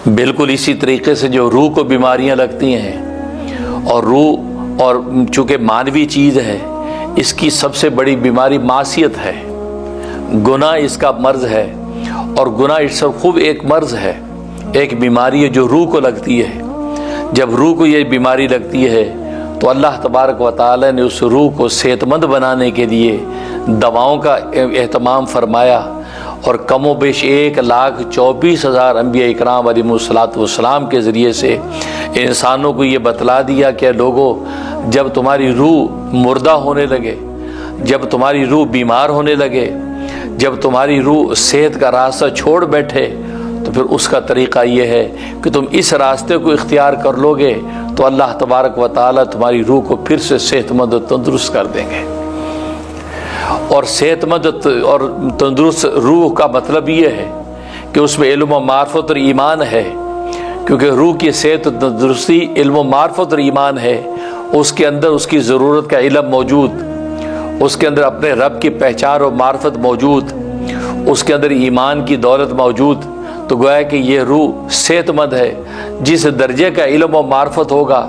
بالکل اسی طریقے سے جو روح کو بیماریاں لگتی ہیں، اور روح اور چونکہ مانوی چیز ہے، اس کی سب سے بڑی بیماری معصیت ہے، گناہ اس کا مرض ہے، اور گناہ اس سے خوب ایک مرض ہے، ایک بیماری ہے جو روح کو لگتی ہے۔ جب روح کو یہ بیماری لگتی ہے تو اللہ تبارک و تعالی نے اس روح کو صحت مند بنانے کے لیے دواؤں کا اہتمام فرمایا، اور کم و بیش 1,24,000 انبیاء اکرام علیہم الصلوۃ والسلام کے ذریعے سے انسانوں کو یہ بتلا دیا کہ لوگوں، جب تمہاری روح مردہ ہونے لگے، جب تمہاری روح بیمار ہونے لگے، جب تمہاری روح صحت کا راستہ چھوڑ بیٹھے، تو پھر اس کا طریقہ یہ ہے کہ تم اس راستے کو اختیار کر لو گے تو اللہ تبارک و تعالی تمہاری روح کو پھر سے صحت مند و تندرست کر دیں گے۔ اور صحت مند اور تندرست روح کا مطلب یہ ہے کہ اس میں علم و معرفت اور ایمان ہے، کیونکہ روح کی صحت و تندرستی علم و معرفت اور ایمان ہے، اس کے اندر اس کی ضرورت کا علم موجود، اس کے اندر اپنے رب کی پہچان و معرفت موجود، اس کے اندر ایمان کی دولت موجود، تو گویا کہ یہ روح صحت مند ہے۔ جس درجے کا علم و معرفت ہوگا،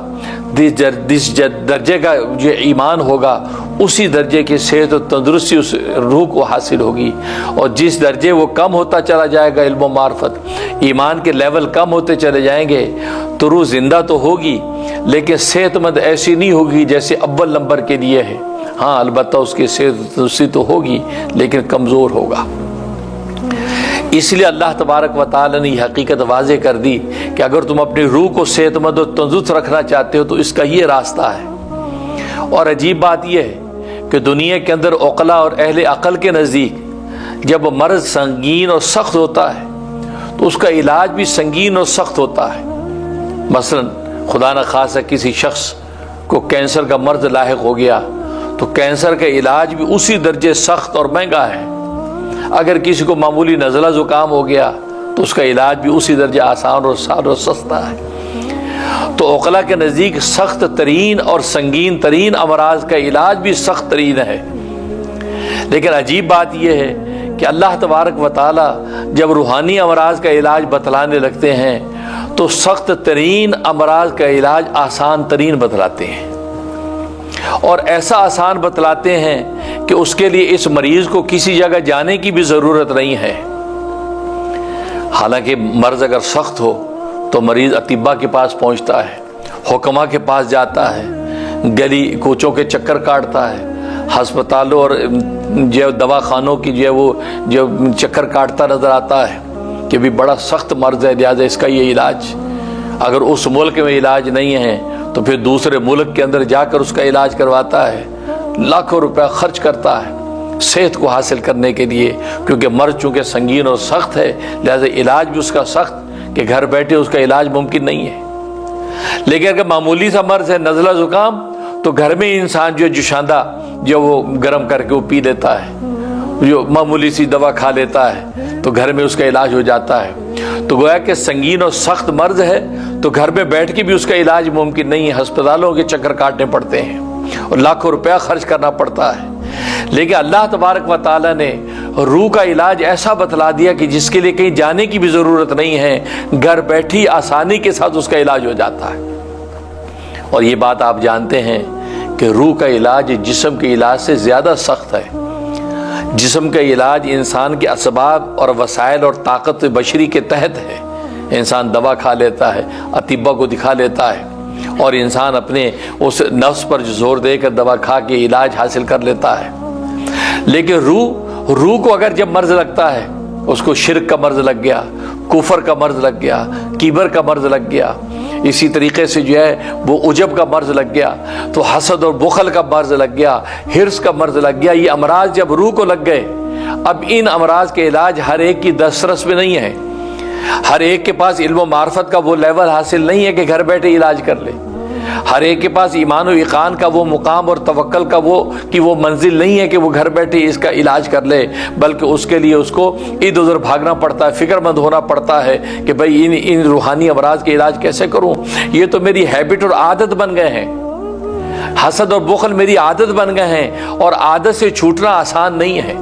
جس درجے کا جو ایمان ہوگا، اسی درجے کی صحت و تندرستی اس روح کو حاصل ہوگی، اور جس درجے وہ کم ہوتا چلا جائے گا، علم و معرفت ایمان کے لیول کم ہوتے چلے جائیں گے، تو روح زندہ تو ہوگی لیکن صحت مند ایسی نہیں ہوگی جیسے اول نمبر کے لیے ہے۔ ہاں البتہ اس کی صحت و تندرستی تو ہوگی لیکن کمزور ہوگا۔ اس لیے اللہ تبارک و تعالی نے یہ حقیقت واضح کر دی کہ اگر تم اپنی روح کو صحت مند و تندرست رکھنا چاہتے ہو تو اس کا یہ راستہ ہے۔ اور عجیب بات یہ ہے کہ دنیا کے اندر عقلاء اور اہل عقل کے نزدیک جب مرض سنگین اور سخت ہوتا ہے تو اس کا علاج بھی سنگین اور سخت ہوتا ہے۔ مثلا خدا نخواستہ کسی شخص کو کینسر کا مرض لاحق ہو گیا تو کینسر کا علاج بھی اسی درجے سخت اور مہنگا ہے۔ اگر کسی کو معمولی نزلہ زکام ہو گیا تو اس کا علاج بھی اسی درجے آسان اور سادہ اور سستا ہے۔ تو عقلاء کے نزدیک سخت ترین اور سنگین ترین امراض کا علاج بھی سخت ترین ہے، لیکن عجیب بات یہ ہے کہ اللہ تبارک و تعالی جب روحانی امراض کا علاج بتلانے لگتے ہیں تو سخت ترین امراض کا علاج آسان ترین بتلاتے ہیں، اور ایسا آسان بتلاتے ہیں کہ اس کے لیے اس مریض کو کسی جگہ جانے کی بھی ضرورت نہیں ہے۔ حالانکہ مرض اگر سخت ہو تو مریض اطباء کے پاس پہنچتا ہے، حکماء کے پاس جاتا ہے، گلی کوچوں کے چکر کاٹتا ہے، ہسپتالوں اور جو دواخانوں کی جو چکر کاٹتا نظر آتا ہے کہ بھی بڑا سخت مرض ہے، لہٰذا اس کا یہ علاج، اگر اس ملک میں علاج نہیں ہے تو پھر دوسرے ملک کے اندر جا کر اس کا علاج کرواتا ہے، لاکھوں روپے خرچ کرتا ہے صحت کو حاصل کرنے کے لیے، کیونکہ مرض چونکہ سنگین اور سخت ہے لہذا علاج بھی اس کا سخت کہ گھر بیٹھے اس کا علاج ممکن نہیں ہے۔ لیکن اگر معمولی سا مرض ہے نزلہ زکام تو گھر میں انسان جو جوشاندہ جو وہ گرم کر کے وہ پی لیتا ہے، جو معمولی سی دوا کھا لیتا ہے تو گھر میں اس کا علاج ہو جاتا ہے۔ تو گویا کہ سنگین اور سخت مرض ہے تو گھر میں بیٹھ کے بھی اس کا علاج ممکن نہیں ہے، ہسپتالوں کے چکر کاٹنے پڑتے ہیں اور لاکھوں روپیہ خرچ کرنا پڑتا ہے۔ لیکن اللہ تبارک و تعالی نے روح کا علاج ایسا بتلا دیا کہ جس کے لیے کہیں جانے کی بھی ضرورت نہیں ہے، گھر بیٹھی آسانی کے ساتھ اس کا علاج ہو جاتا ہے۔ اور یہ بات آپ جانتے ہیں کہ روح کا علاج جسم کے علاج سے زیادہ سخت ہے۔ جسم کا علاج انسان کے اسباب اور وسائل اور طاقت بشری کے تحت ہے، انسان دوا کھا لیتا ہے، اطباء کو دکھا لیتا ہے، اور انسان اپنے اس نفس پر زور دے کر دوا کھا کے علاج حاصل کر لیتا ہے۔ لیکن روح کو اگر جب مرض لگتا ہے، اس کو شرک کا مرض لگ گیا، کفر کا مرض لگ گیا، کبر کا مرض لگ گیا، اسی طریقے سے جو ہے وہ عجب کا مرض لگ گیا، تو حسد اور بخل کا مرض لگ گیا، حرص کا مرض لگ گیا، یہ امراض جب روح کو لگ گئے، اب ان امراض کے علاج ہر ایک کی دسترس میں نہیں ہے، ہر ایک کے پاس علم و معرفت کا وہ لیول حاصل نہیں ہے کہ گھر بیٹھے علاج کر لے، ہر ایک کے پاس ایمان و یقین کا وہ مقام اور توکل کا وہ منزل نہیں ہے کہ وہ گھر بیٹھے اس کا علاج کر لے، بلکہ اس کے لیے اس کو ادھر ادھر بھاگنا پڑتا ہے، فکر مند ہونا پڑتا ہے کہ بھئی ان روحانی امراض کے علاج کیسے کروں، یہ تو میری ہیبٹ اور عادت بن گئے ہیں، حسد اور بخل میری عادت بن گئے ہیں، اور عادت سے چھوٹنا آسان نہیں ہے۔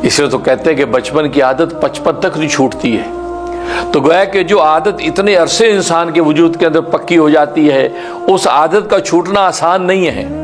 اس لیے تو کہتے ہیں کہ بچپن کی عادت 55 تک نہیں چھوٹتی ہے، تو گویا کہ جو عادت اتنے عرصے انسان کے وجود کے اندر پکی ہو جاتی ہے، اس عادت کا چھوٹنا آسان نہیں ہے۔